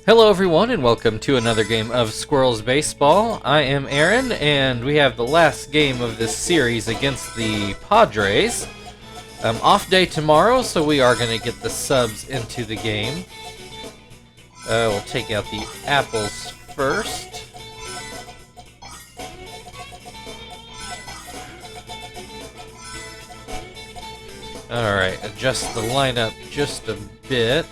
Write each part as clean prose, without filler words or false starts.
Hello everyone and welcome to another game of Squirrels Baseball. I am Aaron and we have the last game of this series against the Padres. Off day tomorrow, so we are going to get the subs into the game. We'll take out the apples first. Alright, adjust the lineup just a bit.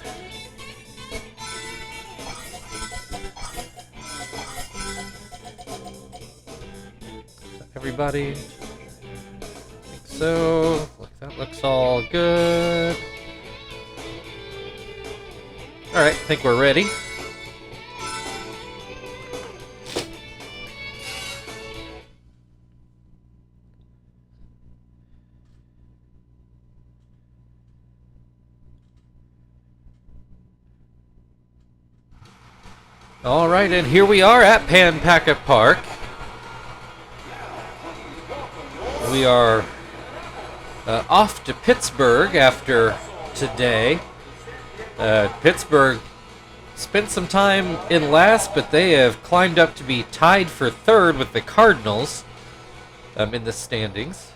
Everybody? I think so. That looks all good. Alright, I think we're ready. Alright, and here we are at Panpaca Park. We are off to Pittsburgh after today. Pittsburgh spent some time in last, but they have climbed up to be tied for third with the Cardinals in the standings.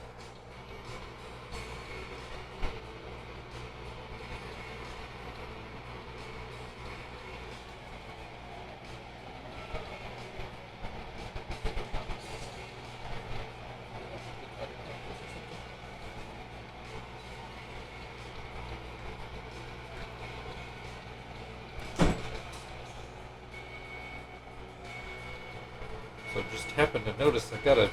So just happened to notice I've got a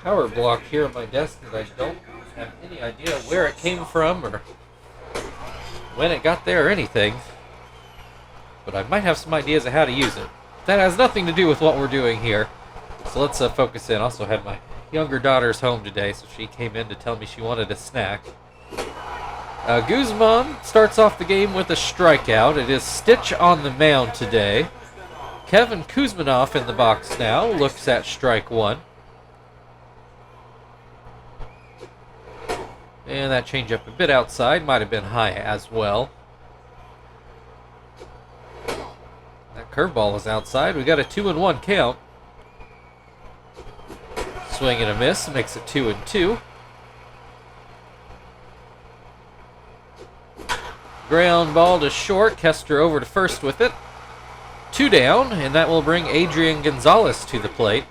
power block here on my desk and I don't have any idea where it came from or when it got there or anything. But I might have some ideas of how to use it. That has nothing to do with what we're doing here. So let's focus in. Also had my younger daughter's home today, so she came in to tell me she wanted a snack. Guzman starts off the game with a strikeout. It is Stitch on the mound today. Kevin Kuzminoff in the box now, looks at strike one. And that changeup a bit outside, might have been high as well. That curveball is outside, we got a 2-1 count. Swing and a miss, makes it 2-2. Ground ball to short, Kester over to first with it. 2 down, and that will bring Adrian Gonzalez to the plate.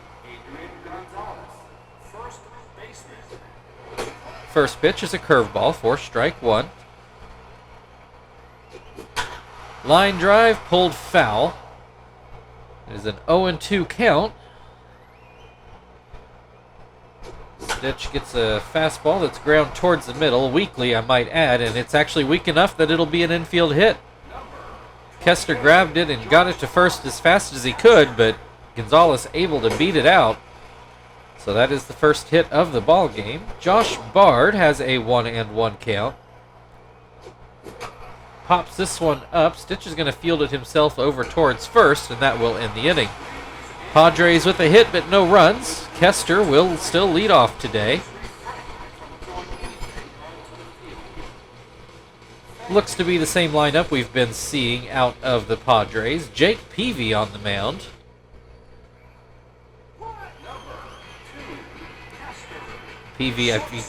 First pitch is a curveball for strike one. Line drive pulled foul. It is an 0-2 count. Stitch gets a fastball that's ground towards the middle, weakly I might add, and it's actually weak enough that it'll be an infield hit. Kester grabbed it and got it to first as fast as he could, but Gonzalez able to beat it out. So that is the first hit of the ball game. Josh Bard has a 1-1 count. Pops this one up. Stitch is going to field it himself over towards first, and that will end the inning. Padres with a hit, but no runs. Kester will still lead off today. Looks to be the same lineup we've been seeing out of the Padres. Jake Peavy on the mound. Peavy, if you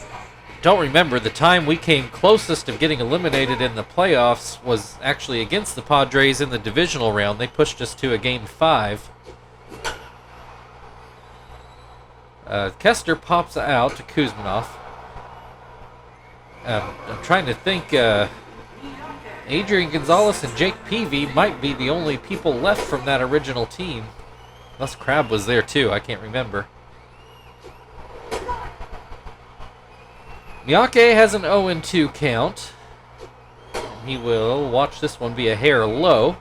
don't remember, the time we came closest of getting eliminated in the playoffs was actually against the Padres in the divisional round. They pushed us to a Game 5. Kester pops out to Kuzminoff. I'm trying to think... Adrian Gonzalez and Jake Peavy might be the only people left from that original team. Unless Crab was there too, I can't remember. Miyake has an 0-2 count. He will watch this one be a hair low.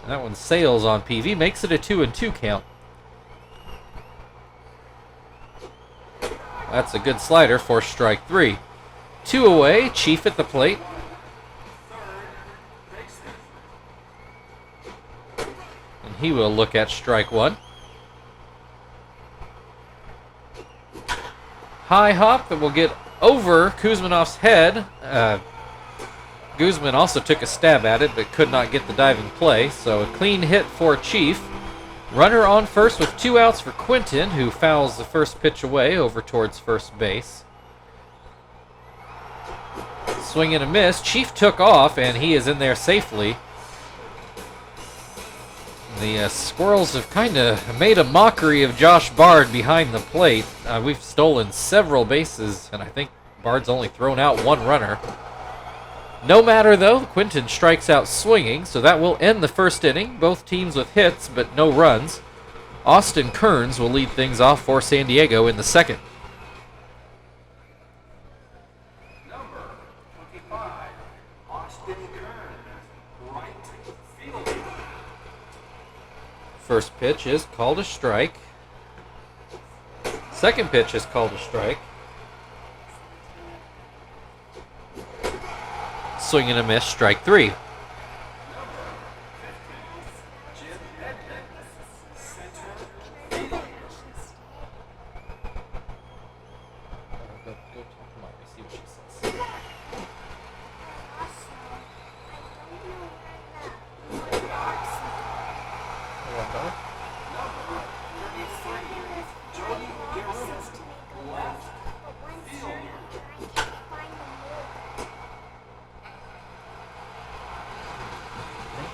That one sails on Peavy, makes it a 2-2 count. That's a good slider for strike three. 2 away, Chief at the plate. And he will look at strike one. High hop that will get over Kuzminoff's head. Guzman also took a stab at it, but could not get the diving play. So a clean hit for Chief. Runner on first with 2 outs for Quinton, who fouls the first pitch away over towards first base. Swing and a miss. Chief took off, and he is in there safely. The Squirrels have kind of made a mockery of Josh Bard behind the plate. We've stolen several bases, and I think Bard's only thrown out 1 runner. No matter, though, Quinton strikes out swinging, so that will end the first inning. Both teams with hits, but no runs. Austin Kearns will lead things off for San Diego in the second. Number 25, Austin Kearns, right fielder. First pitch is called a strike. Second pitch is called a strike. Swing and a miss, strike 3.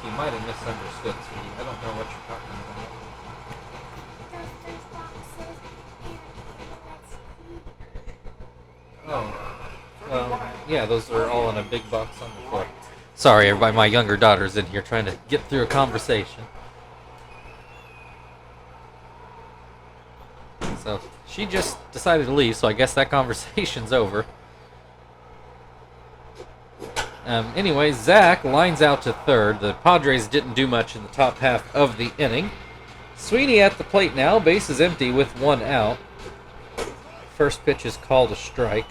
You might have misunderstood, sweetie. I don't know what you're talking about. Oh. Yeah, those are all in a big box on the floor. Sorry, everybody. My younger daughter's in here trying to get through a conversation. So she just decided to leave, so I guess that conversation's over. Anyway, Zach lines out to third. The Padres didn't do much in the top half of the inning. Sweeney at the plate now. Base is empty with 1 out. First pitch is called a strike.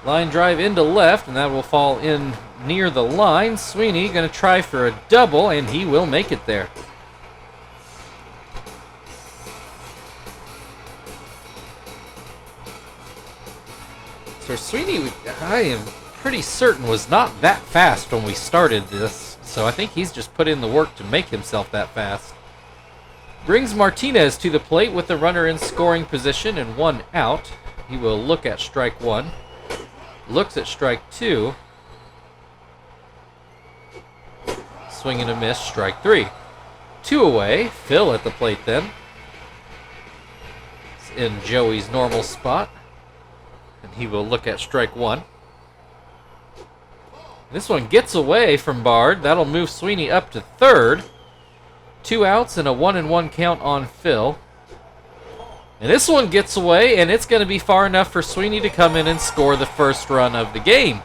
Line drive into left, and that will fall in near the line. Sweeney going to try for a double, and he will make it there. So Sweeney, I am pretty certain, was not that fast when we started this, so I think he's just put in the work to make himself that fast. Brings Martinez to the plate with the runner in scoring position and 1 out. He will look at strike 1. Looks at strike 2. Swing and a miss, strike 3. 2 away. Phil at the plate then. It's in Joey's normal spot. And he will look at strike 1. This one gets away from Bard. That'll move Sweeney up to third. 2 outs and a 1-1 count on Phil. And this one gets away, and it's going to be far enough for Sweeney to come in and score the first run of the game.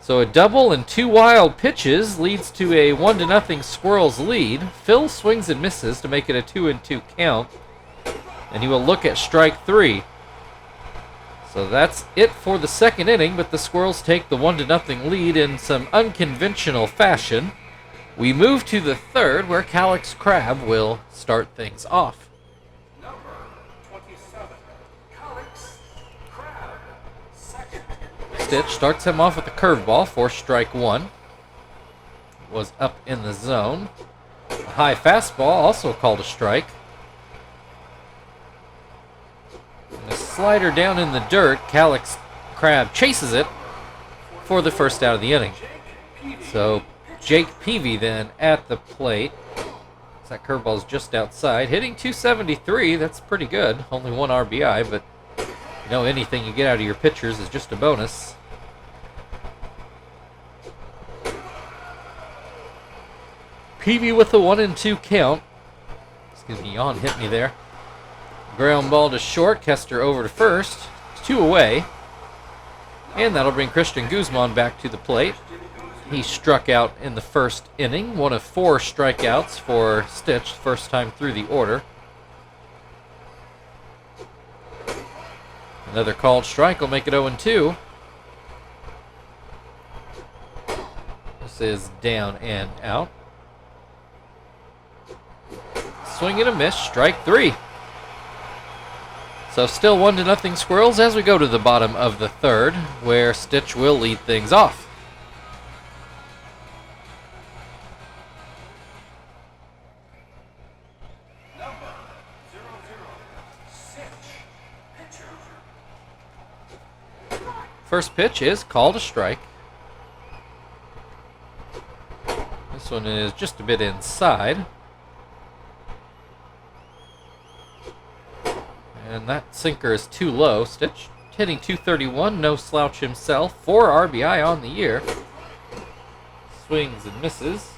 So a double and 2 wild pitches leads to a 1-0 Squirrels lead. Phil swings and misses to make it a 2-2 count. And he will look at strike 3. So that's it for the second inning, but the Squirrels take the 1-0 lead in some unconventional fashion. We move to the third, where Calix Crab will start things off. Number 27, Calix Crab, second. Stitch starts him off with a curveball for strike 1. Was up in the zone. A high fastball, also called a strike. And a slider down in the dirt. Calix Crab chases it for the first out of the inning. So Jake Peavy then at the plate. That curveball's just outside. Hitting .273, that's pretty good. Only 1 RBI, but you know, anything you get out of your pitchers is just a bonus. Peavy with a 1-2 count. Excuse me, yawn hit me there. Ground ball to short. Kester over to first. 2 away. And that'll bring Christian Guzman back to the plate. He struck out in the first inning. 1 of 4 strikeouts for Stitch, first time through the order. Another called strike will make it 0-2. This is down and out. Swing and a miss, strike 3. So still 1-0 Squirrels as we go to the bottom of the third, where Stitch will lead things off. Number 00, Pitcher. First pitch is called a strike. This one is just a bit inside. And that sinker is too low. Stitch hitting .231, no slouch himself. 4 RBI on the year. Swings and misses.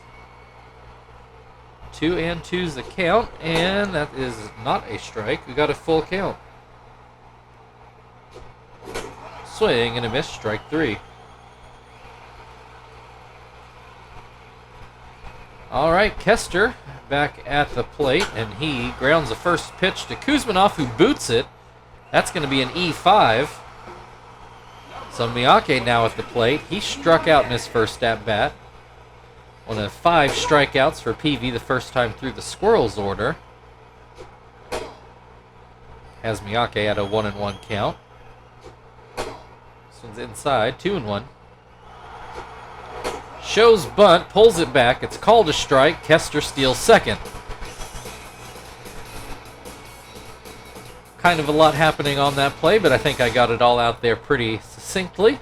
2-2's the count, and that is not a strike. We got a full count. Swing and a miss, strike 3. All right, Kester back at the plate, and he grounds the first pitch to Kuzminoff, who boots it. That's going to be an E5. So Miyake now at the plate. He struck out in his first at-bat. One of 5 strikeouts for PV the first time through the Squirrels order. Has Miyake at a 1-1 count. This one's inside, 2-1. Shows bunt, pulls it back. It's called a strike. Kester steals second. Kind of a lot happening on that play, but I think I got it all out there pretty succinctly.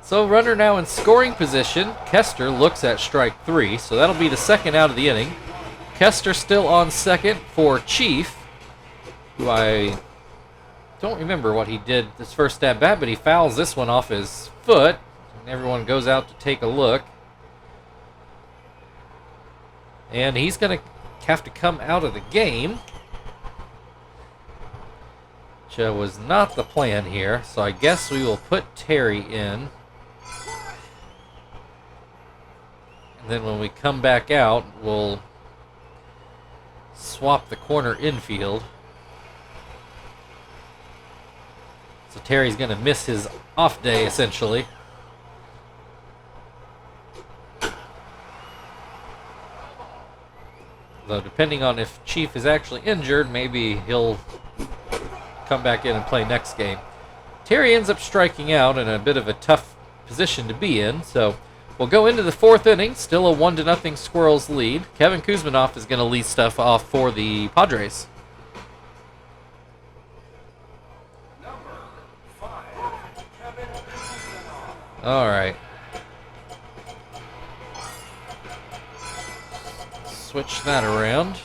So runner now in scoring position. Kester looks at strike 3, so that'll be the second out of the inning. Kester still on second for Chief, who I don't remember what he did this first at bat, but he fouls this one off his foot. And everyone goes out to take a look. And he's going to have to come out of the game, which was not the plan here. So I guess we will put Terry in. And then when we come back out, we'll swap the corner infield. So Terry's going to miss his off day, essentially. Though depending on if Chief is actually injured, maybe he'll come back in and play next game. Terry ends up striking out in a bit of a tough position to be in, so we'll go into the fourth inning. Still a 1-0 Squirrels lead. Kevin Kuzminoff is going to lead stuff off for the Padres. Number 5, Kevin Kuzminoff. All right. Switch that around.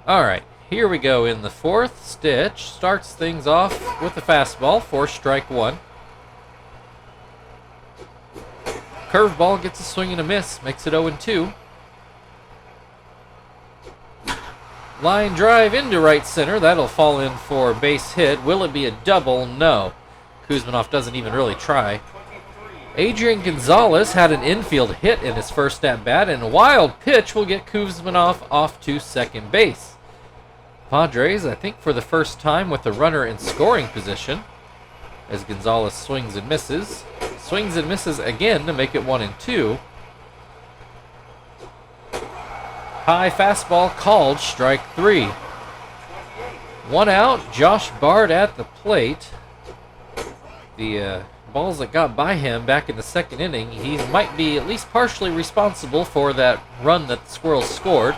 All right, here we go in the fourth. Stitch starts things off with the fastball for strike 1. Curveball gets a swing and a miss, makes it 0-2. Line drive into right center. That'll fall in for a base hit. Will it be a double? No. Kuzminoff doesn't even really try. Adrian Gonzalez had an infield hit in his first at-bat, and a wild pitch will get Kuzminoff off to second base. Padres, I think for the first time with the runner in scoring position, as Gonzalez swings and misses. Swings and misses again to make it 1-2. High fastball called, strike 3. 1 out, Josh Bard at the plate. The balls that got by him back in the second inning, he might be at least partially responsible for that run that the Squirrels scored.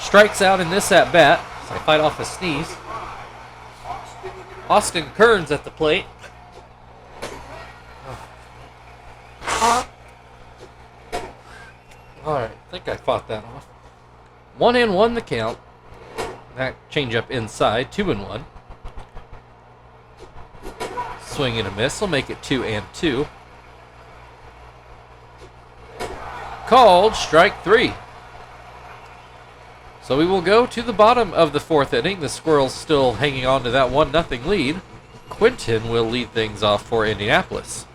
Strikes out in this at bat. So I fight off a sneeze. Austin Kearns at the plate. Alright, I think I fought that off. 1-1 the count. That changeup inside, 2-1. Swing and a miss will make it 2-2. Called, strike 3. So we will go to the bottom of the fourth inning. The Squirrels still hanging on to that 1-0 lead. Quinton will lead things off for Indianapolis.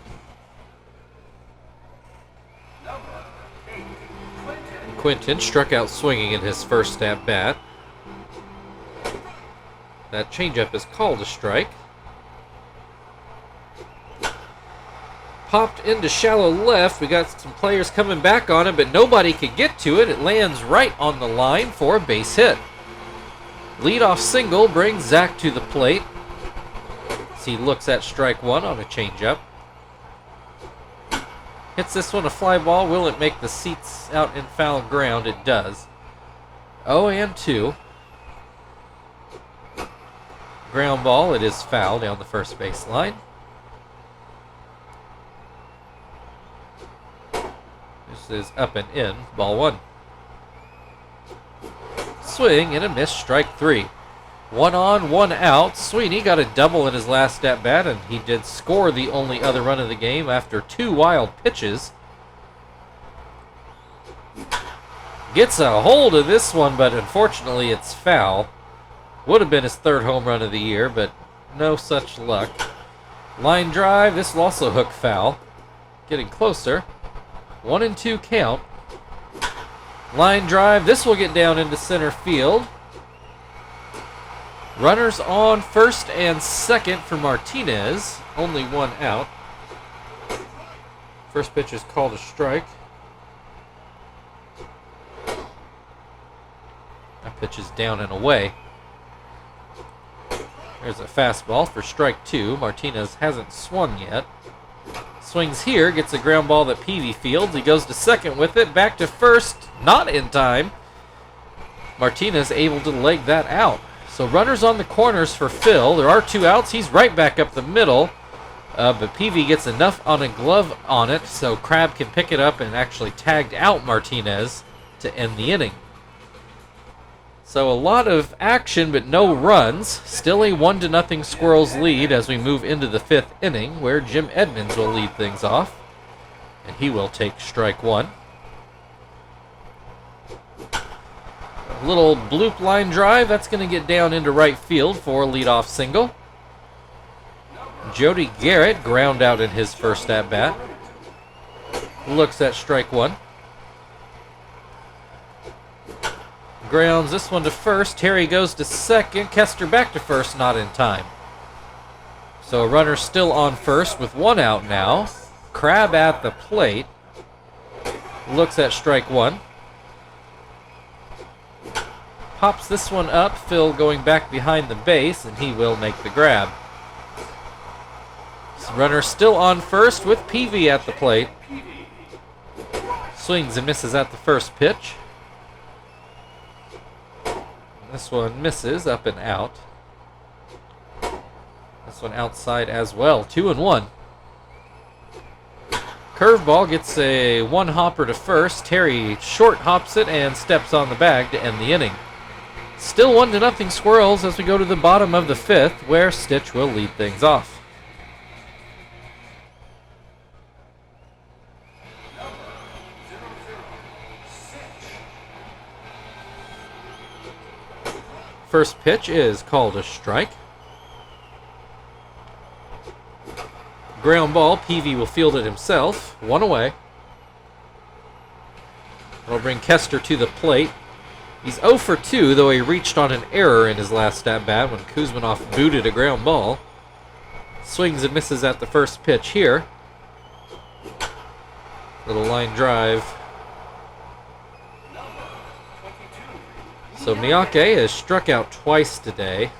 Quinton struck out swinging in his first at-bat. That changeup is called a strike. popped into shallow left. We got some players coming back on it, but nobody could get to it. It lands right on the line for a base hit. Leadoff single brings Zach to the plate. As he looks at strike one on a changeup. Hits this one a fly ball. Will it make the seats out in foul ground? It does. 0-2. Ground ball. It is foul down the first base line. This is up and in. Ball one. Swing and a miss. Strike three. 1 on, 1 out. Sweeney got a double in his last at bat, and he did score the only other run of the game after 2 wild pitches. Gets a hold of this one, but unfortunately it's foul. Would have been his 3rd home run of the year, but no such luck. Line drive. This will also hook foul. Getting closer. 1-2 count. Line drive. This will get down into center field. Runners on first and second for Martinez. Only 1 out. First pitch is called a strike. That pitch is down and away. There's a fastball for strike 2. Martinez hasn't swung yet. Swings here, gets a ground ball that Peavy fields. He goes to second with it. Back to first, not in time. Martinez able to leg that out. So runners on the corners for Phil. There are 2 outs. He's right back up the middle. But Peavy gets enough on a glove on it so Crab can pick it up and actually tagged out Martinez to end the inning. So a lot of action but no runs. Still a 1-0 Squirrels lead as we move into the 5th inning, where Jim Edmonds will lead things off. And he will take strike 1. A little bloop line drive. That's going to get down into right field for a leadoff single. Jody Garrett ground out in his first at bat. Looks at strike 1. Grounds this one to first. Terry goes to second. Kester back to first, not in time. So a runner still on first with 1 out now. Crab at the plate. Looks at strike 1. Pops this one up. Phil going back behind the base, and he will make the grab. This runner still on first with Peavy at the plate. Swings and misses at the first pitch. This one misses, up and out. This one outside as well. 2-1. Curveball gets a 1-hopper to first. Terry short hops it and steps on the bag to end the inning. Still 1-0 Squirrels as we go to the bottom of the 5th, where Stitch will lead things off. First pitch is called a strike. Ground ball. Peavy will field it himself. 1 away. That'll bring Kester to the plate. He's 0 for 2, though he reached on an error in his last at-bat when Kuzminoff booted a ground ball. Swings and misses at the first pitch here. Little line drive. So Miyake has struck out twice today.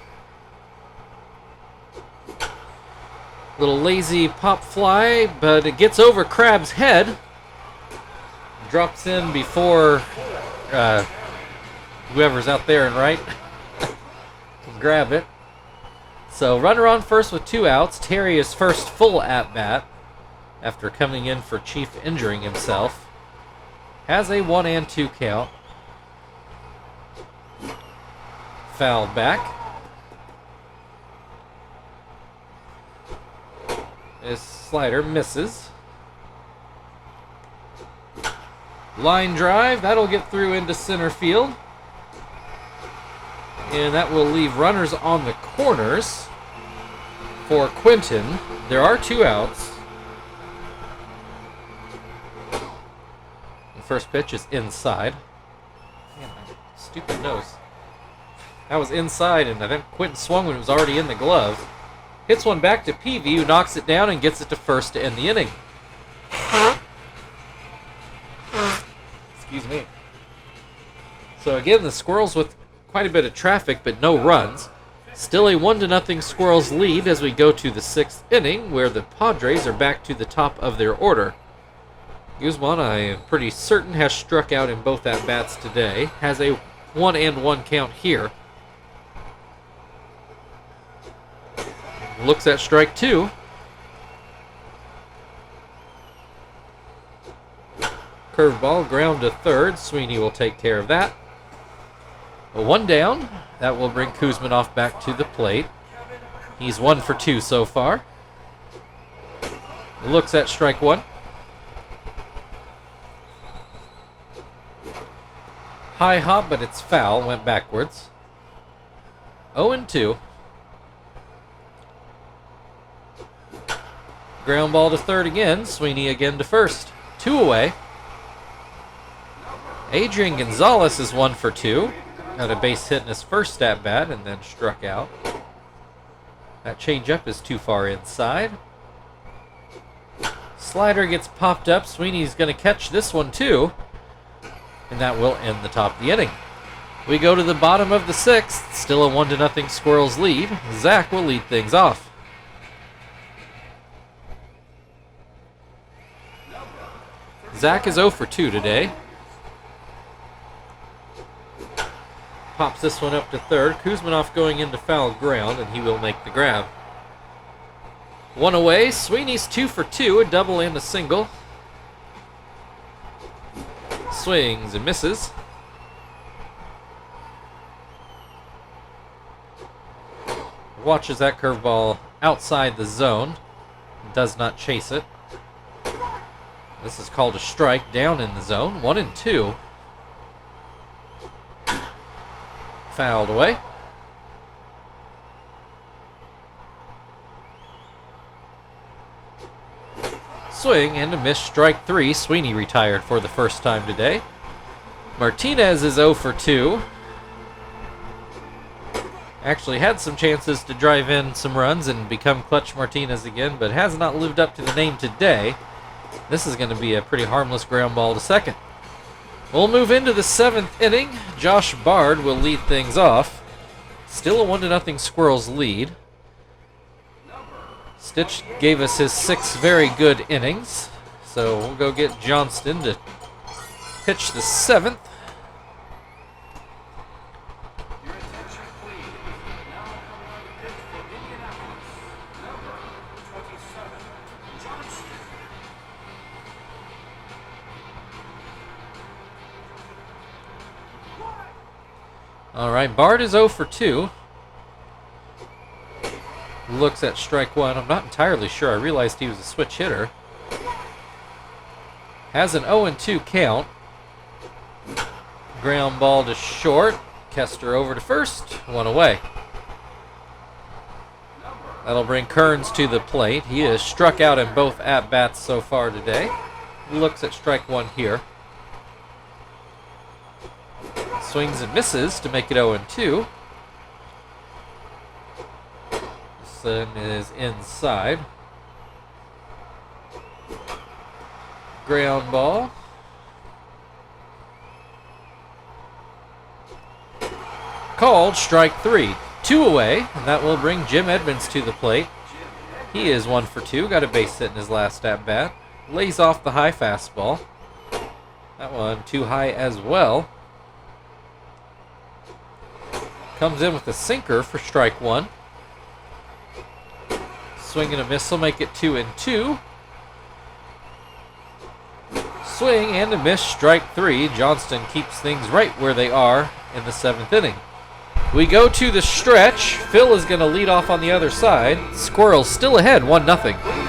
Little lazy pop fly, but it gets over Crab's head. Drops in before whoever's out there and right can grab it. So runner on first with 2 outs. Terry is first full at-bat after coming in for Chief injuring himself. Has a 1-2 count. Foul back. His slider misses. Line drive. That'll get through into center field. And that will leave runners on the corners for Quinton. There are 2 outs. The first pitch is inside. Man, my stupid nose. That was inside, and I think Quinton swung when it was already in the glove. Hits one back to Peavy, who knocks it down and gets it to first to end the inning. Excuse me. So again, the Squirrels with quite a bit of traffic, but no runs. Still a 1-0 Squirrels lead as we go to the 6th inning, where the Padres are back to the top of their order. Guzman, I am pretty certain, has struck out in both at-bats today. Has a 1-1 count here. Looks at strike 2. Curveball, ground to third. Sweeney will take care of that. A 1 down. That will bring Kuzminoff back to the plate. He's 1 for 2 so far. Looks at strike 1. High hop, but it's foul. Went backwards. 0-2. Ground ball to third again. Sweeney again to first. 2 away. Adrian Gonzalez is 1 for 2. Got a base hit in his first at-bat and then struck out. That changeup is too far inside. Slider gets popped up. Sweeney's going to catch this one too. And that will end the top of the inning. We go to the bottom of the 6th. Still a 1-0 Squirrels lead. Zach will lead things off. Zach is 0 for 2 today. Pops this one up to third. Kuzminoff going into foul ground, and he will make the grab. 1 away. Sweeney's 2 for 2, a double and a single. Swings and misses. Watches that curveball outside the zone. Does not chase it. This is called a strike down in the zone. 1-2. Fouled away. Swing and a miss, strike 3. Sweeney retired for the first time today. Martinez is 0 for 2. Actually had some chances to drive in some runs and become Clutch Martinez again, but has not lived up to the name today. This is going to be a pretty harmless ground ball to second. We'll move into the 7th inning. Josh Bard will lead things off. Still a 1-0 Squirrels lead. Stitch gave us his 6 very good innings. So we'll go get Johnston to pitch the 7th. Your attention, please. Now coming on the pitch for Indianapolis, number 27, Johnston. All right, Bard is 0 for 2. Looks at strike 1. I'm not entirely sure. I realized he was a switch hitter. Has an 0-2 count. Ground ball to short. Kester over to first. 1 away. That'll bring Kearns to the plate. He has struck out in both at-bats so far today. Looks at strike 1 here. Swings and misses to make it 0-2. This one is inside. Ground ball. Called strike 3. 2 away, and that will bring Jim Edmonds to the plate. He is 1 for 2. Got a base hit in his last at-bat. Lays off the high fastball. That one too high as well. Comes in with a sinker for strike 1. Swing and a miss will make it 2-2. Swing and a miss, strike 3. Johnston keeps things right where they are in the 7th inning. We go to the stretch. Phil is going to lead off on the other side. Squirrels still ahead, 1-0.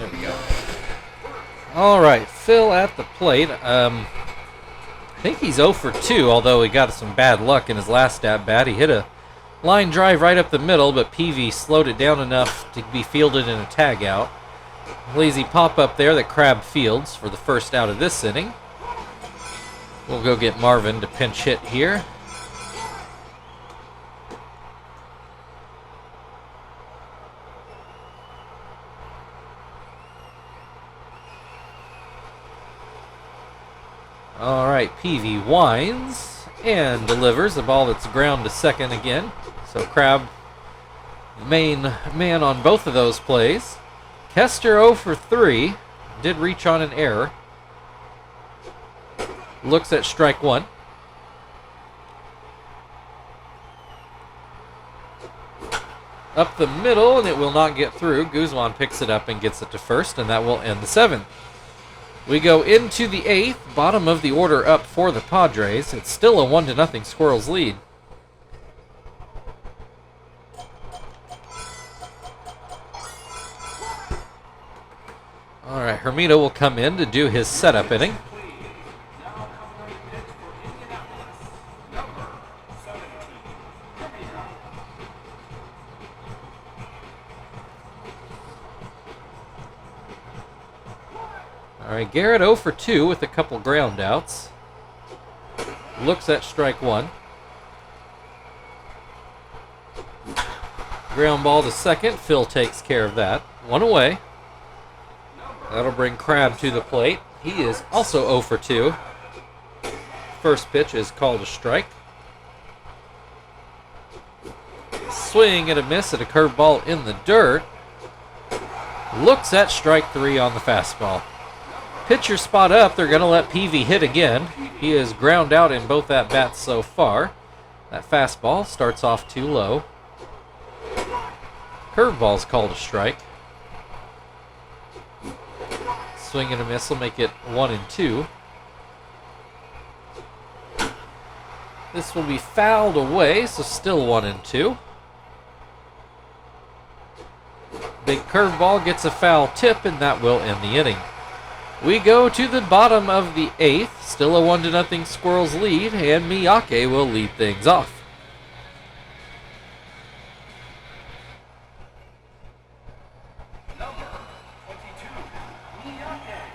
There we go. All right, Phil at the plate. I think he's 0 for 2, although he got some bad luck in his last at-bat. He hit a line drive right up the middle, but Peavy slowed it down enough to be fielded in a tag out. Lazy pop-up there that Crab fields for the first out of this inning. We'll go get Marvin to pinch hit here. All right, Peavy winds and delivers the ball that's ground to second again. So Crab, the main man on both of those plays. Kester 0 for 3, did reach on an error. Looks at strike one. Up the middle, and it will not get through. Guzman picks it up and gets it to first, and that will end the 7th. We go into the 8th, bottom of the order up for the Padres. It's still a 1-0 Squirrels lead. All right, Hermito will come in to do his setup inning. All right, Garrett 0 for 2 with a couple ground outs. Looks at strike one. Ground ball to second. Phil takes care of that. One away. That'll bring Crab to the plate. He is also 0 for 2. First pitch is called a strike. Swing and a miss at a curveball in the dirt. Looks at strike 3 on the fastball. Pitcher spot up. They're going to let Peavy hit again. He is ground out in both at-bats so far. That fastball starts off too low. Curveball's called a strike. Swing and a miss will make it 1-2. This will be fouled away, so still 1-2. Big curveball gets a foul tip, and that will end the inning. We go to the bottom of the 8th. Still a 1-0 Squirrels lead, and Miyake will lead things off.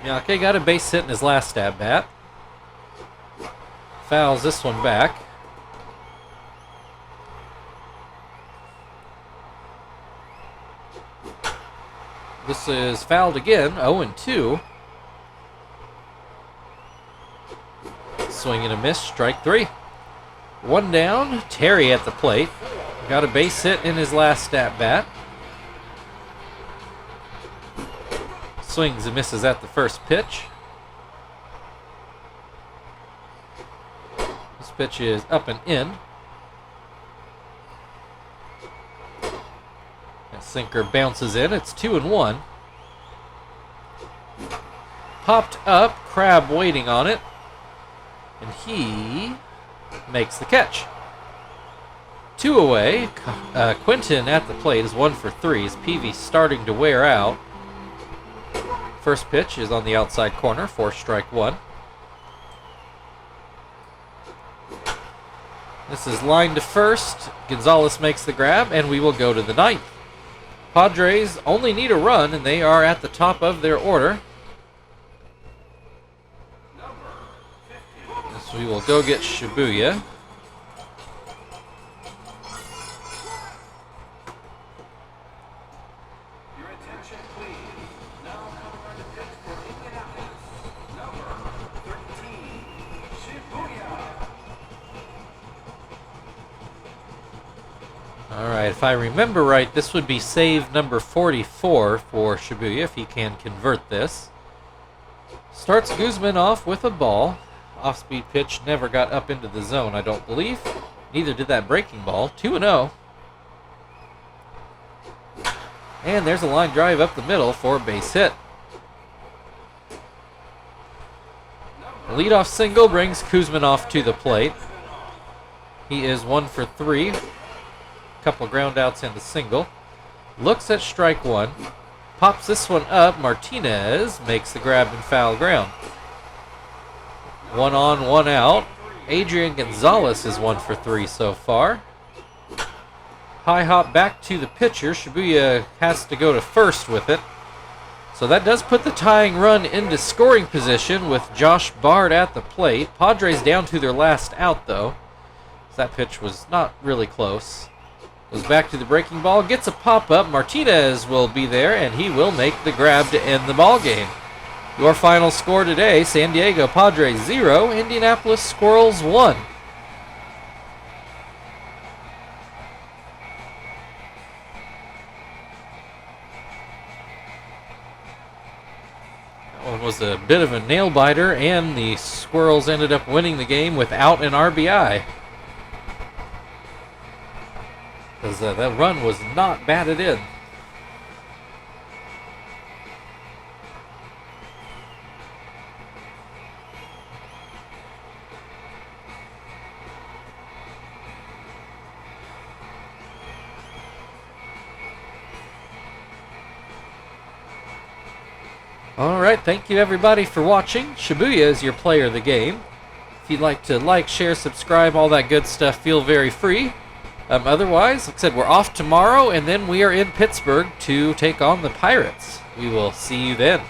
Miyake got a base hit in his last at-bat. Fouls this one back. This is fouled again, 0-2. Swing and a miss, strike 3. One down, Terry at the plate. Got a base hit in his last at-bat. Swings and misses at the first pitch. This pitch is up and in. That sinker bounces in. It's 2-1. Popped up, Crab waiting on it. And he makes the catch. 2 away. Quinton at the plate is 1 for 3 as Peavy starting to wear out. First pitch is on the outside corner for strike 1. This is line to first. Gonzalez makes the grab, and we will go to the 9th. Padres only need a run, and they are at the top of their order. So we will go get Shibuya. Your attention, please. Now coming on the pitch for Indianapolis, number 13, Shibuya. All right, if I remember right, this would be save number 44 for Shibuya if he can convert this. Starts Guzman off with a ball. Off-speed pitch never got up into the zone, I don't believe. Neither did that breaking ball. 2-0. And there's a line drive up the middle for a base hit. Leadoff single brings Guzman off to the plate. He is 1 for 3. Couple ground outs and a single. Looks at strike 1. pops this one up. Martinez makes the grab in foul ground. 1 on, 1 out. Adrian Gonzalez is 1 for 3 so far. High hop back to the pitcher. Shibuya has to go to first with it. So that does put the tying run into scoring position with Josh Bard at the plate. Padres down to their last out, though. That pitch was not really close. Goes back to the breaking ball, gets a pop-up. Martinez will be there, and he will make the grab to end the ball game. Your final score today, San Diego Padres 0, Indianapolis Squirrels 1. That one was a bit of a nail-biter, and the Squirrels ended up winning the game without an RBI. Because that run was not batted in. Alright, thank you everybody for watching. Shibuya is your player of the game. If you'd like to like, share, subscribe, all that good stuff, feel very free. Otherwise, like I said, we're off tomorrow, and then we are in Pittsburgh to take on the Pirates. We will see you then.